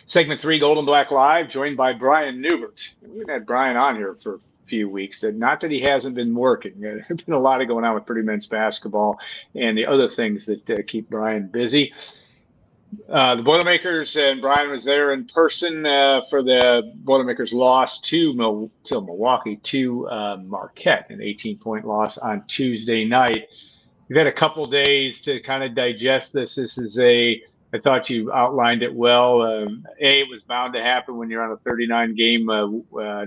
Segment 3, Gold and Black Live, joined by Brian Newbert. We've had Brian on here for a few weeks. Not that he hasn't been working. There's been a lot going on with Purdue men's basketball and the other things that keep Brian busy. The Boilermakers, and Brian was there in person for the Boilermakers loss to Milwaukee, to Marquette, an 18-point loss on Tuesday night. You've had a couple days to kind of digest this. I thought you outlined it well. It was bound to happen when you're on a 39-game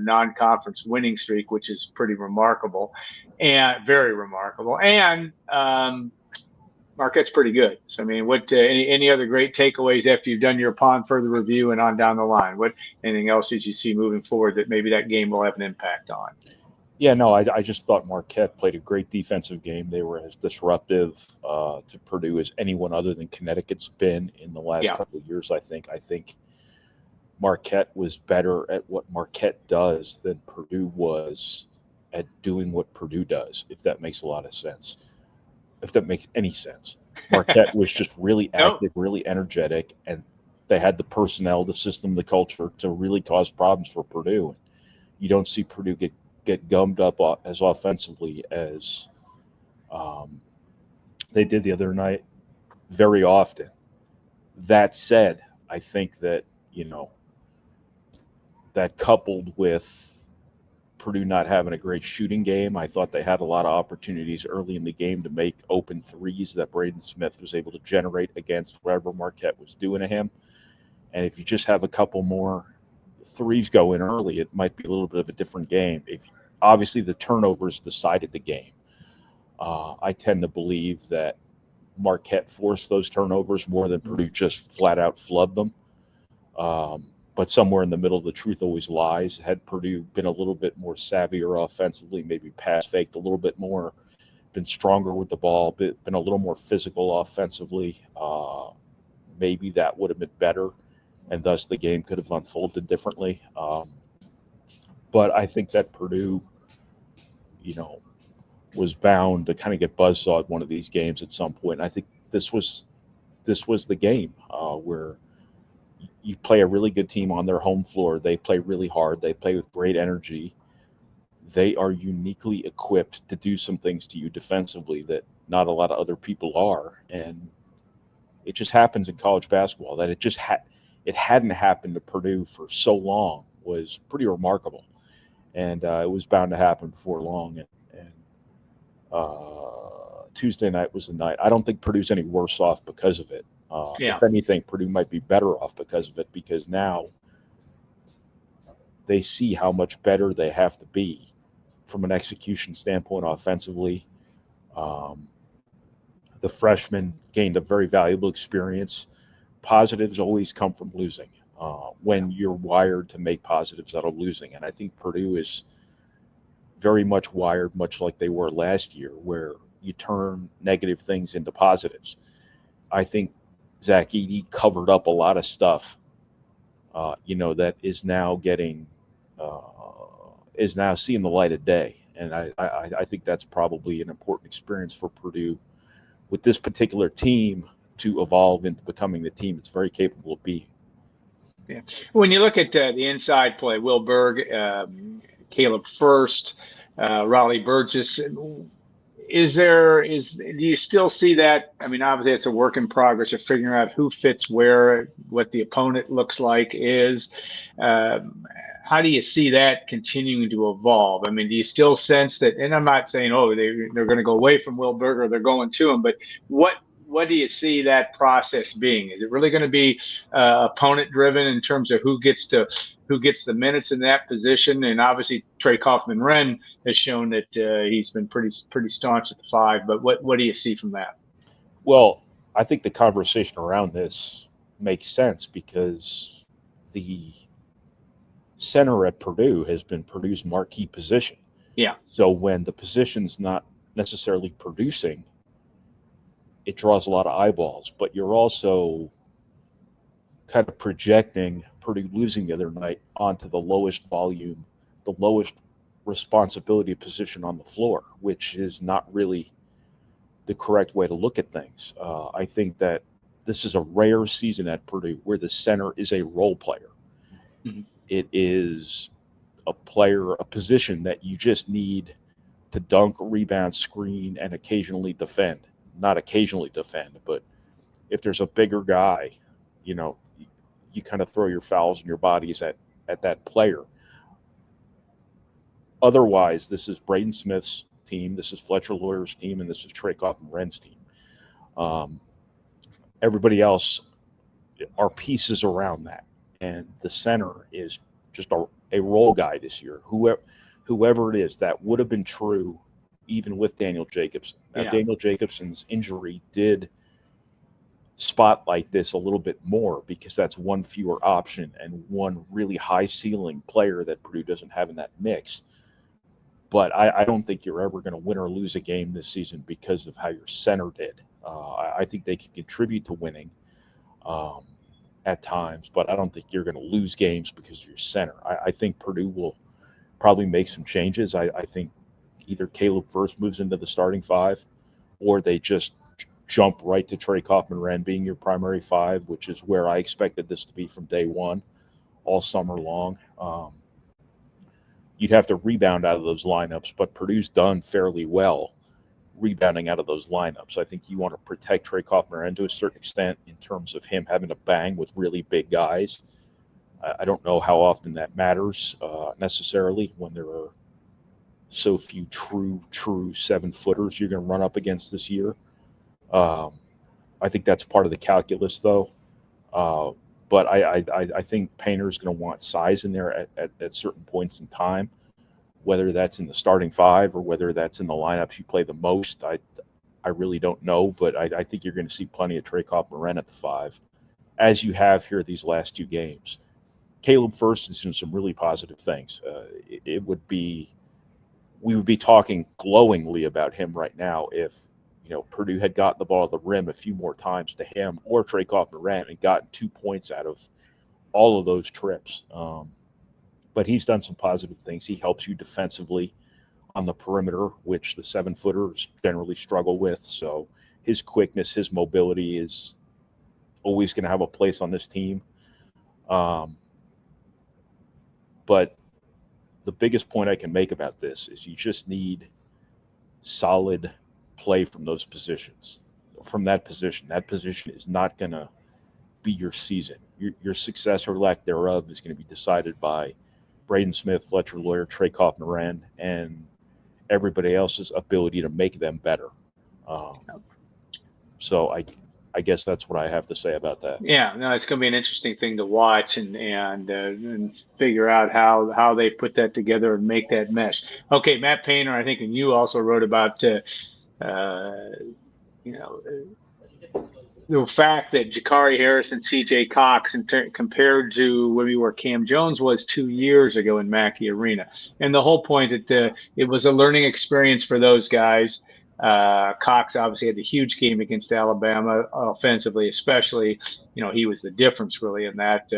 non-conference winning streak, which is pretty remarkable and very remarkable. And Marquette's pretty good. So, I mean, what any other great takeaways after you've done your upon further review and on down the line? Anything else did you see moving forward that maybe that game will have an impact on? Yeah, no, I just thought Marquette played a great defensive game. They were as disruptive to Purdue as anyone other than Connecticut's been in the last couple of years, I think. I think Marquette was better at what Marquette does than Purdue was at doing what Purdue does, if that makes a lot of sense. If that makes any sense. Marquette was just really active, really energetic, and they had the personnel, the system, the culture to really cause problems for Purdue. You don't see Purdue get gummed up as offensively as they did the other night very often. That said, I think that, that coupled with Purdue not having a great shooting game, I thought they had a lot of opportunities early in the game to make open threes that Ryne Smith was able to generate against whatever Marquette was doing to him. And if you just have a couple more threes go in early, it might be a little bit of a different game. Obviously the turnovers decided the game. I tend to believe that Marquette forced those turnovers more than Purdue just flat out flubbed them. But somewhere in the middle, the truth always lies. Had Purdue been a little bit more savvier offensively, maybe pass faked a little bit more, been stronger with the ball, been a little more physical offensively, maybe that would have been better, and thus the game could have unfolded differently. But I think that Purdue, was bound to kind of get buzzsawed one of these games at some point. And I think this was the game where you play a really good team on their home floor. They play really hard. They play with great energy. They are uniquely equipped to do some things to you defensively that not a lot of other people are. And it just happens in college basketball that it hadn't happened to Purdue for so long was pretty remarkable. And it was bound to happen before long. And Tuesday night was the night. I don't think Purdue's any worse off because of it. If anything, Purdue might be better off because of it, because now they see how much better they have to be from an execution standpoint offensively. The freshmen gained a very valuable experience. Positives always come from losing. When you're wired to make positives out of losing. And I think Purdue is very much wired, much like they were last year, where you turn negative things into positives. I think Zach Edey covered up a lot of stuff, that is now seeing the light of day. And I think that's probably an important experience for Purdue with this particular team to evolve into becoming the team it's very capable of being. Yeah. When you look at the inside play, Will Berg, Caleb First, Raleigh Burgess, do you still see that? I mean, obviously it's a work in progress of figuring out who fits where, what the opponent looks like is. How do you see that continuing to evolve? I mean, do you still sense that, and I'm not saying, they're going to go away from Will Berg or they're going to him, but what do you see that process being? Is it really going to be opponent driven in terms of who gets the minutes in that position? And obviously Trey Kaufman-Renn has shown that he's been pretty staunch at the 5. But what do you see from that? Well, I think the conversation around this makes sense because the center at Purdue has been Purdue's marquee position. Yeah. So when the position's not necessarily producing, it draws a lot of eyeballs, but you're also kind of projecting Purdue losing the other night onto the lowest volume, the lowest responsibility position on the floor, which is not really the correct way to look at things. I think that this is a rare season at Purdue where the center is a role player. Mm-hmm. It is a position that you just need to dunk, rebound, screen, and occasionally defend. Not occasionally defend, but if there's a bigger guy, you kind of throw your fouls and your bodies at that player. Otherwise, this is Braden Smith's team, this is Fletcher Lawyer's team, and this is Trey Kaufman-Wren's team. Everybody else are pieces around that, and the center is just a role guy this year. Whoever it is, that would have been true even with Daniel Jacobson. Now, Daniel Jacobson's injury did spotlight this a little bit more because that's one fewer option and one really high ceiling player that Purdue doesn't have in that mix. But I don't think you're ever going to win or lose a game this season because of how your center did. I think they can contribute to winning at times, but I don't think you're going to lose games because of your center. I think Purdue will probably make some changes. I think either Caleb first moves into the starting five, or they just jump right to Trey Kaufman-Wren being your primary five, which is where I expected this to be from day one, all summer long. You'd have to rebound out of those lineups, but Purdue's done fairly well rebounding out of those lineups. I think you want to protect Trey Kaufman-Wren to a certain extent in terms of him having to bang with really big guys. I don't know how often that matters necessarily when there are so few true 7-footers you're going to run up against this year. I think that's part of the calculus, though. But I think Painter's going to want size in there at certain points in time, whether that's in the starting five or whether that's in the lineups you play the most. I really don't know, but I think you're going to see plenty of Trey Kaufman-Wren at the five, as you have here these last two games. Caleb First is doing some really positive things. We would be talking glowingly about him right now if Purdue had gotten the ball at the rim a few more times to him or Trey Kaufman-Wren and gotten 2 points out of all of those trips. But he's done some positive things. He helps you defensively on the perimeter, which the 7-footers generally struggle with. So his quickness, his mobility is always going to have a place on this team. But the biggest point I can make about this is you just need solid play from those positions. From that position is not going to be your season. Your success or lack thereof is going to be decided by Braden Smith, Fletcher Lawyer, Trey Kaufman-Wren, and everybody else's ability to make them better. So I guess that's what I have to say about that. Yeah, no, it's going to be an interesting thing to watch and figure out how they put that together and make that mesh. Okay, Matt Painter, I think, and you also wrote about the fact that Jakari Harris and C.J. Cox compared to where Cam Jones was 2 years ago in Mackey Arena, and the whole point that it was a learning experience for those guys. Cox obviously had the huge game against Alabama offensively, especially. He was the difference really in that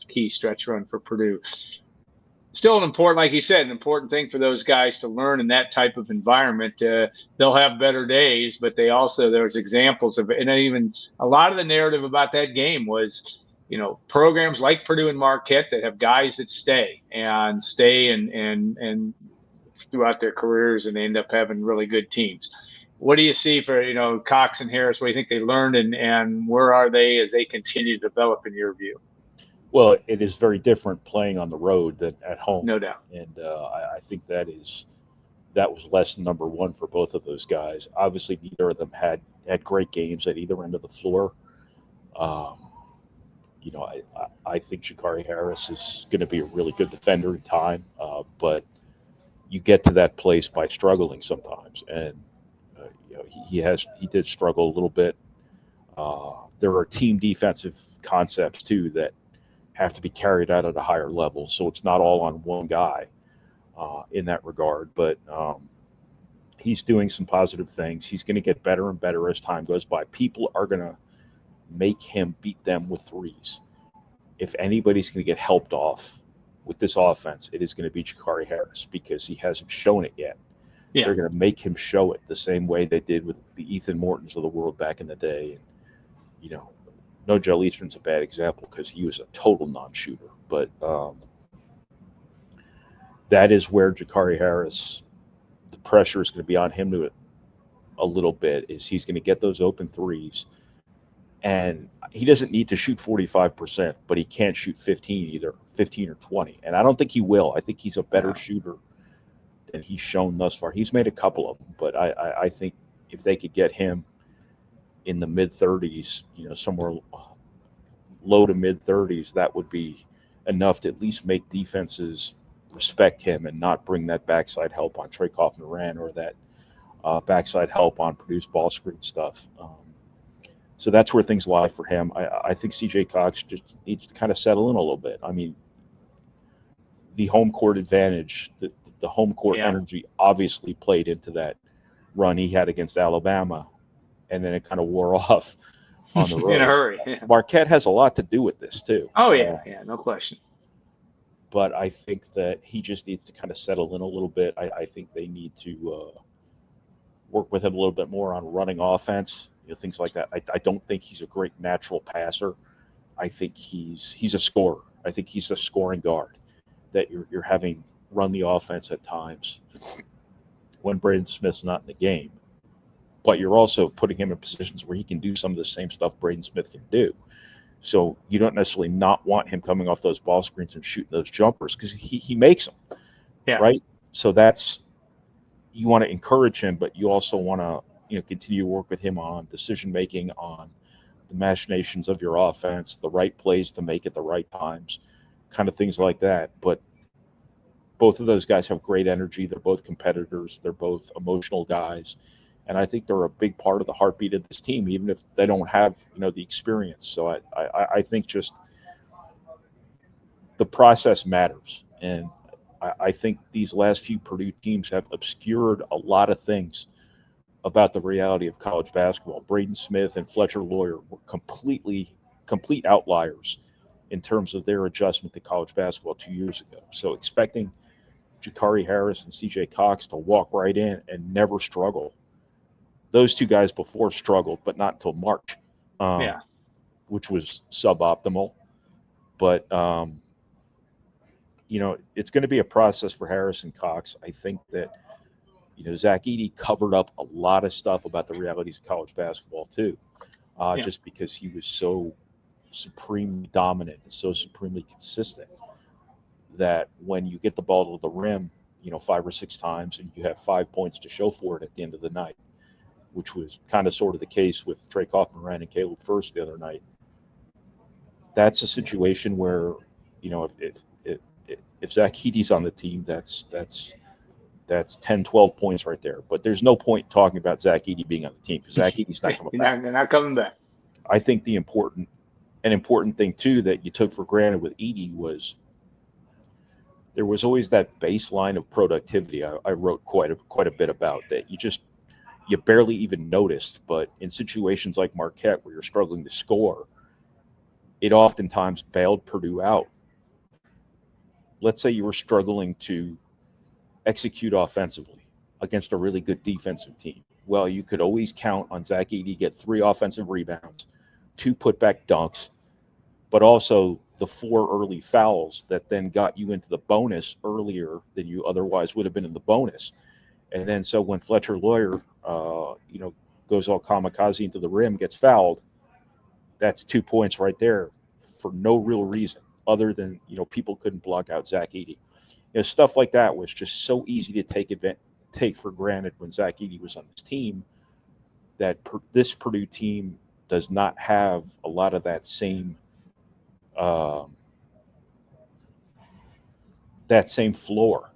key stretch run for Purdue. Still like you said, an important thing for those guys to learn in that type of environment. They'll have better days, but there's examples of it. And even a lot of the narrative about that game was, programs like Purdue and Marquette that have guys that stay and throughout their careers, and they end up having really good teams. What do you see for, Cox and Harris? What do you think they learned, and where are they as they continue to develop in your view? Well, it is very different playing on the road than at home. No doubt. And I think that was lesson number one for both of those guys. Obviously, neither of them had great games at either end of the floor. I think Jakari Harris is going to be a really good defender in time, but you get to that place by struggling sometimes. And, he did struggle a little bit. There are team defensive concepts, too, that have to be carried out at a higher level. So it's not all on one guy in that regard. But he's doing some positive things. He's going to get better and better as time goes by. People are going to make him beat them with threes. If anybody's going to get helped off with this offense, it is going to be Jakari Harris because he hasn't shown it yet. Yeah. They're going to make him show it the same way they did with the Ethan Mortons of the world back in the day. No, Joe Eastern's a bad example because he was a total non-shooter. But that is where Jakari Harris, the pressure is going to be on him to a little bit, is he's going to get those open threes. And he doesn't need to shoot 45%, but he can't shoot 15 or 20. And I don't think he will. I think he's a better shooter than he's shown thus far. He's made a couple of them, but I think if they could get him in the mid-30s, somewhere low to mid-30s, that would be enough to at least make defenses respect him and not bring that backside help on Trey Kaufman-Moran or that backside help on Purdue's ball screen stuff. So that's where things lie for him. I think C.J. Cox just needs to kind of settle in a little bit. I mean, the home court advantage, the home court energy obviously played into that run he had against Alabama, and then it kind of wore off on the road. In a hurry. Yeah. Marquette has a lot to do with this too. Oh, yeah, no question. But I think that he just needs to kind of settle in a little bit. I think they need to work with him a little bit more on running offense, things like that. I don't think he's a great natural passer. I think he's a scorer. I think he's a scoring guard that you're having run the offense at times when Braden Smith's not in the game. But you're also putting him in positions where he can do some of the same stuff Braden Smith can do. So you don't necessarily not want him coming off those ball screens and shooting those jumpers because he makes them, right? So you want to encourage him, but you also want to continue to work with him on decision making, on the machinations of your offense, the right plays to make at the right times, kind of things like that. But both of those guys have great energy. They're both competitors. They're both emotional guys. And I think they're a big part of the heartbeat of this team, even if they don't have, the experience. So I think just the process matters. And I think these last few Purdue teams have obscured a lot of things about the reality of college basketball. Braden Smith and Fletcher Lawyer were complete outliers in terms of their adjustment to college basketball 2 years ago. So expecting Jakari Harris and C.J. Cox to walk right in and never struggle. Those two guys before struggled, but not until March, which was suboptimal. But, it's going to be a process for Harris and Cox. I think that, Zach Edey covered up a lot of stuff about the realities of college basketball too, just because he was so supremely dominant and so supremely consistent that when you get the ball to the rim, 5 or 6 times and you have 5 points to show for it at the end of the night, which was kind of sort of the case with Trey Kaufman-Moran and Caleb First the other night. That's a situation where, if Zach Edey's on the team, that's 10, 12 points right there. But there's no point talking about Zach Edey being on the team because Zach Edey's not coming back. They're not coming back. I think an important thing too that you took for granted with Edey was there was always that baseline of productivity. I wrote quite a bit about that. You barely even noticed, but in situations like Marquette where you're struggling to score, it oftentimes bailed Purdue out. Let's say you were struggling to execute offensively against a really good defensive team. Well, you could always count on Zach Edey to get 3 offensive rebounds, 2 putback dunks, but also the 4 early fouls that then got you into the bonus earlier than you otherwise would have been in the bonus. And then so when Fletcher Lawyer, goes all kamikaze into the rim, gets fouled, that's 2 points right there for no real reason other than, people couldn't block out Zach Edey. Stuff like that was just so easy to take for granted when Zach Edey was on this team that this Purdue team does not have a lot of that same floor.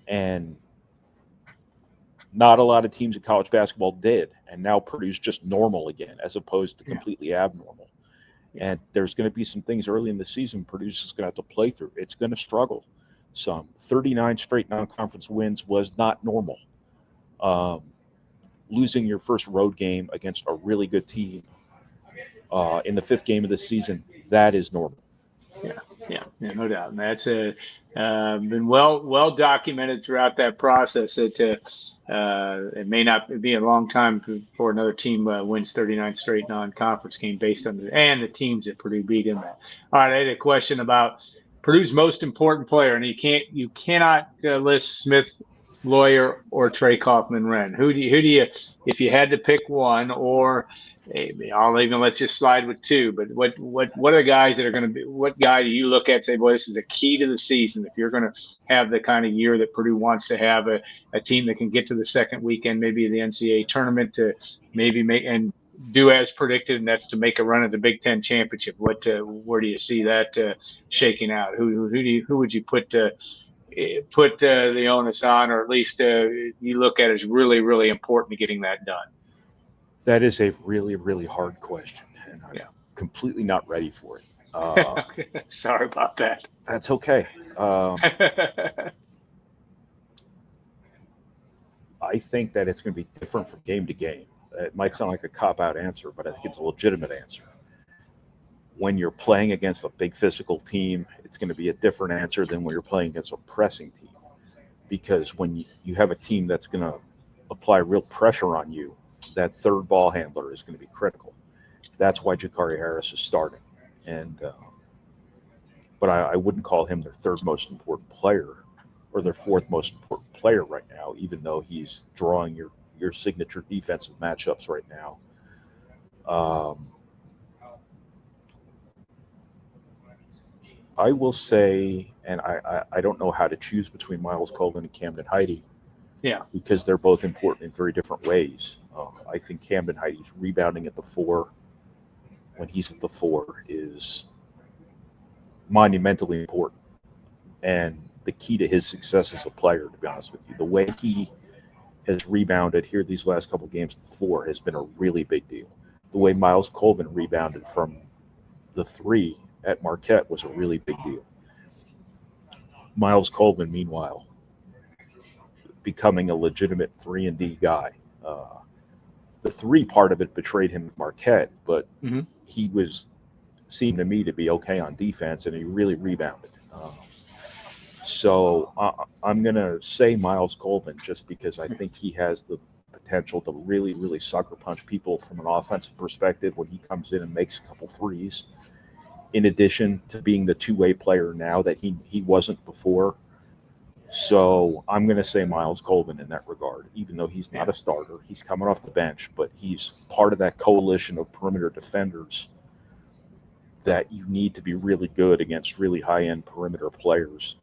And not a lot of teams in college basketball did, and now Purdue's just normal again, as opposed to completely abnormal. And there's going to be some things early in the season Purdue's is going to have to play through. It's going to struggle some. 39 straight non-conference wins was not normal. Losing your first road game against a really good team in the 5th game of the season, that is normal. Yeah. Yeah, no doubt. And that's been well documented throughout that process. It may not be a long time before another team wins 39 straight non-conference game based on and the teams that Purdue beat in that. All right, I had a question about Purdue's most important player, and you cannot list Smith, Lawyer, or Trey Kaufman-Renn. Who do you if you had to pick one, or I'll even let you slide with two, but what are the guys that are going to be? What guy do you look at and say, boy, this is a key to the season if you're going to have the kind of year that Purdue wants to have, a team that can get to the second weekend, maybe the NCAA tournament, to maybe make and do as predicted, and that's to make a run at the Big Ten championship. Where do you see that shaking out? Who would you put the onus on, or at least you look at as really important to getting that done? That is a really hard question, and I'm completely not ready for it. Sorry about that. That's okay. I think that it's going to be different from game to game. It might sound like a cop-out answer, but I think it's a legitimate answer. When you're playing against a big physical team, it's going to be a different answer than when you're playing against a pressing team. Because when you have a team that's going to apply real pressure on you, that third ball handler is going to be critical. That's why Jakari Harris is starting. But I wouldn't call him their third most important player or their fourth most important player right now, even though he's drawing your signature defensive matchups right now. I will say, and I don't know how to choose between Miles Colvin and Camden Heide. Yeah, because they're both important in very different ways. I think Camden Heide's rebounding at the 4, when he's at the 4, is monumentally important. And the key to his success as a player, to be honest with you, the way he has rebounded here these last couple games at the 4 has been a really big deal. The way Miles Colvin rebounded from the 3 at Marquette was a really big deal. Miles Colvin, meanwhile, becoming a legitimate 3-and-D guy. The 3 part of it betrayed him at Marquette, but he seemed to me to be okay on defense, and he really rebounded. So I'm going to say Miles Colvin just because I think he has the potential to really sucker punch people from an offensive perspective when he comes in and makes a couple threes, in addition to being the two-way player now that he wasn't before. So I'm going to say Miles Colvin in that regard, even though he's not a starter. He's coming off the bench, but he's part of that coalition of perimeter defenders that you need to be really good against really high-end perimeter players,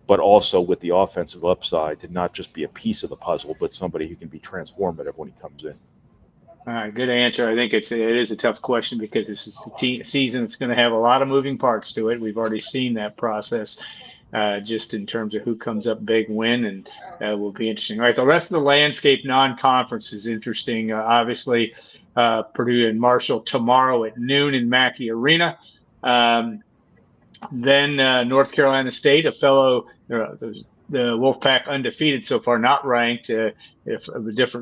but also with the offensive upside to not just be a piece of the puzzle, but somebody who can be transformative when he comes in. All right, good answer. I think it is a tough question because this is a season that's going to have a lot of moving parts to it. We've already seen that process. Just in terms of who comes up big win, and will be interesting. All right, the rest of the landscape non-conference is interesting. Obviously, Purdue and Marshall tomorrow at noon in Mackey Arena. Then North Carolina State, a fellow, the Wolfpack undefeated so far, not ranked,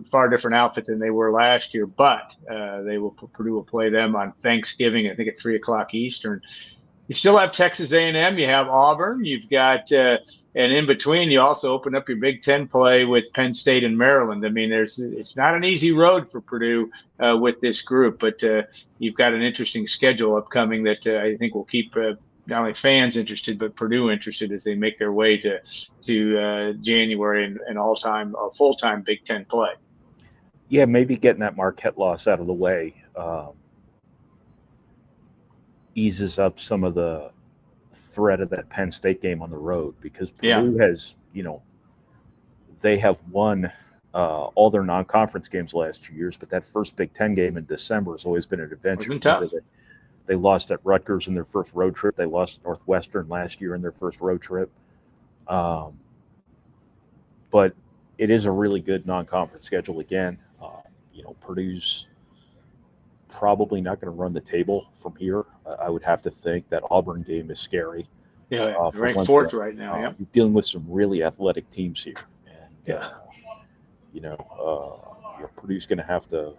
far different outfit than they were last year, but Purdue will play them on Thanksgiving, I think at 3:00 Eastern. You still have Texas A&M. You have Auburn. You've got, and in between, you also open up your Big Ten play with Penn State and Maryland. I mean, it's not an easy road for Purdue with this group, but you've got an interesting schedule upcoming that I think will keep not only fans interested, but Purdue interested as they make their way to January and full-time Big Ten play. Yeah, maybe getting that Marquette loss out of the way eases up some of the threat of that Penn State game on the road, because Purdue has, they have won all their non-conference games the last 2 years, but that first Big Ten game in December has always been an adventure. It's been tough. They lost at Rutgers in their first road trip. They lost at Northwestern last year in their first road trip. But it is a really good non-conference schedule again. Purdue's probably not going to run the table from here. I would have to think that Auburn game is scary. Yeah, ranked 4th right now. You're dealing with some really athletic teams here, and Purdue's going to have to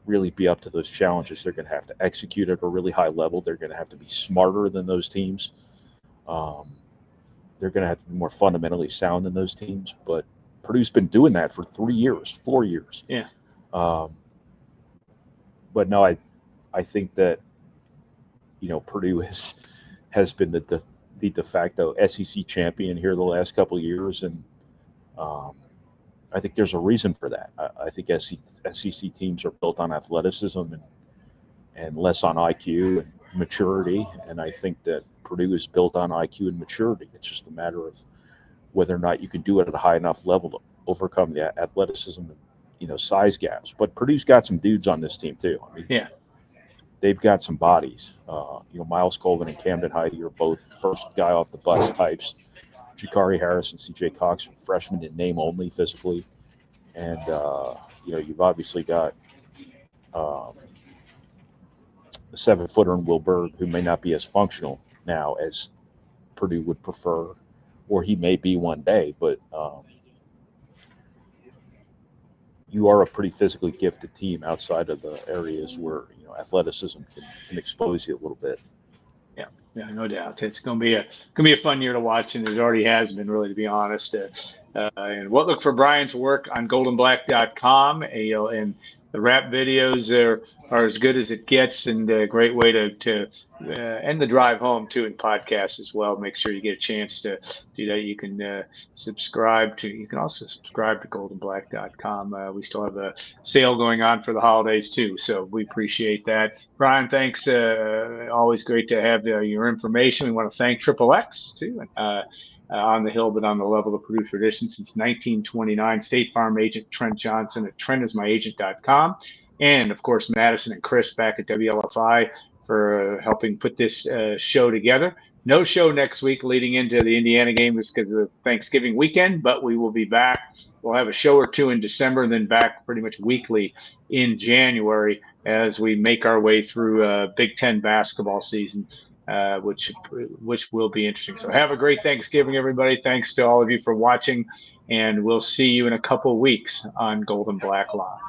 really be up to those challenges. They're going to have to execute at a really high level. They're going to have to be smarter than those teams. They're going to have to be more fundamentally sound than those teams, but Purdue's been doing that for 3 years, 4 years. Yeah. But no, I think that, Purdue has been the de facto SEC champion here the last couple of years, and I think there's a reason for that. I think SEC teams are built on athleticism and less on IQ and maturity, and I think that Purdue is built on IQ and maturity. It's just a matter of whether or not you can do it at a high enough level to overcome the athleticism and size gaps. But Purdue's got some dudes on this team too. I mean, yeah, they've got some bodies. Miles Colvin and Camden Heide are both first guy off the bus types. Jakari Harris and C.J. Cox are freshmen in name only physically, and you've obviously got a 7-footer in Will Berg, who may not be as functional now as Purdue would prefer, or he may be one day, but you are a pretty physically gifted team outside of the areas where athleticism can expose you a little bit. Yeah, no doubt. It's gonna be a fun year to watch, and it already has been, really, to be honest. And look for Brian's work on goldenblack.com. And the rap videos are as good as it gets, and a great way to end the drive home too, in podcasts as well. Make sure you get a chance to do that. You can you can also subscribe to goldenblack.com. We still have a sale going on for the holidays too, so we appreciate that. Brian, thanks. Always great to have your information. We want to thank Triple X too. On the Hill, but on the level of Purdue tradition since 1929. State Farm agent Trent Johnson at trentismyagent.com. And, of course, Madison and Chris back at WLFI for helping put this show together. No show next week leading into the Indiana game just because of Thanksgiving weekend, but we will be back. We'll have a show or two in December, and then back pretty much weekly in January as we make our way through Big Ten basketball season. Which will be interesting. So have a great Thanksgiving, everybody. Thanks to all of you for watching, and we'll see you in a couple of weeks on Golden Black Live.